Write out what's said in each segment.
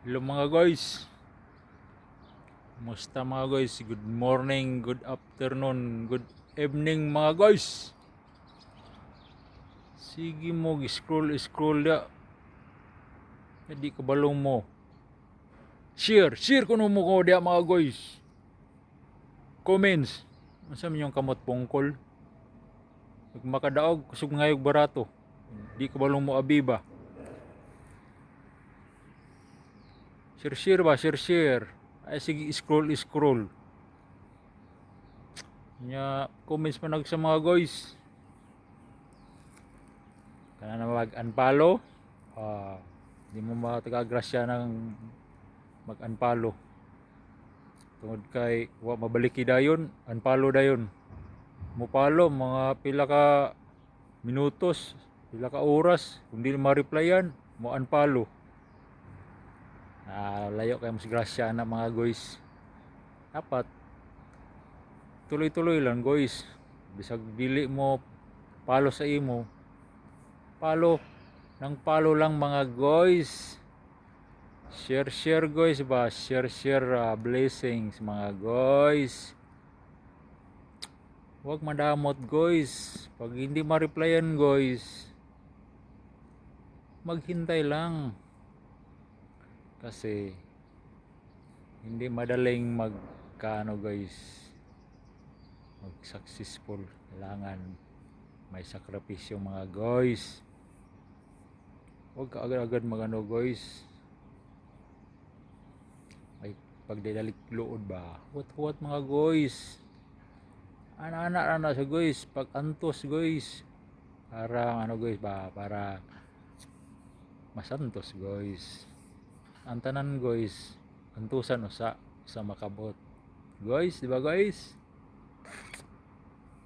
Hello mga guys. Kumusta mga guys? Good morning, good afternoon, good evening mga guys. Sige mo, scroll da. Hindi ka balong mo. Share kuno mo ko dia mga guys. Comments. Asa man yung kamot pungkol? Pag makadaog, kusog ngayog barato. Di ka balong mo abiba. Share ba? Share. Ay sige, scroll. Nya comments man sa mga guys. Kana na mag-unfollow. Di mo matagagrasya ng mag-unfollow. Tungod kay wa mabaliki dayon, unfollow dayon. Mo follow mga pila ka minutos, pila ka oras, kung di ma-replyan, mo unfollow. Layo kay mas grasya na mga guys. Dapat tuloy-tuloy lang guys. Bisag dili mo follow sa imo, follow nang follow lang mga guys. Share guys ba? Share blessings mga guys. Huwag madamot guys. Pag hindi ma-replyan guys, maghintay lang. Kasi hindi madaling magkano guys, mag successful. Kailangan may sakripisyo mga guys. Huwag ka agad-agad magano guys. May pagdidalik lood ba? What mga guys. Anak-anak sa guys. Pag antos guys. Para ano guys ba? Para masantos guys. Ang tanan guys. Antusan usa sa makabot. Guys, di ba guys?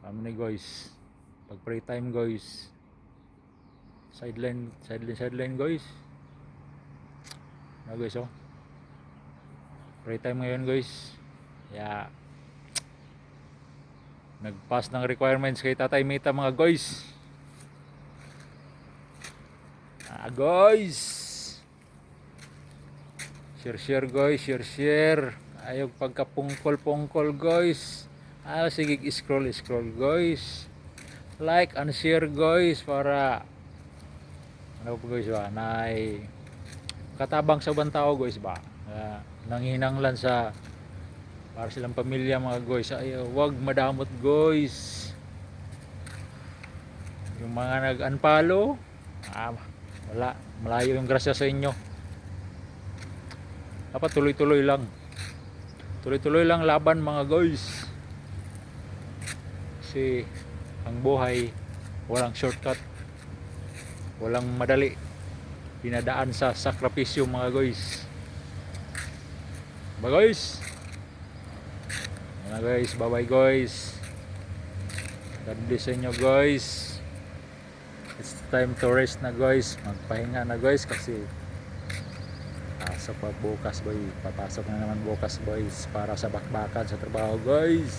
Kami ni guys. Pag free time guys. Sideline guys. Na guys oh. Free time ngayon guys. Yeah. Nag-pass ng requirements kay Tatay Mita mga guys. Guys. Share guys, share. Ayog pagkapungkol guys. Sige, scroll guys. Like and share guys para ano po guys ba, nay katabang sa ubang tao guys ba. Nanghinanglan sa para silang pamilya mga guys. Wag madamot guys. Yung mga nag-unfollow, wala, malayo yung grasya sa inyo. Dapat tuloy-tuloy lang laban mga guys. Kasi ang buhay walang shortcut, walang madali, pinadaan sa sakripisyo mga guys. Bye guys, bye bye guys. God bless sa inyo guys. It's time to rest na guys. Magpahinga na guys kasi sa pagbukas boy, papasok na naman bukas boys para sa bakbakan sa trabaho guys.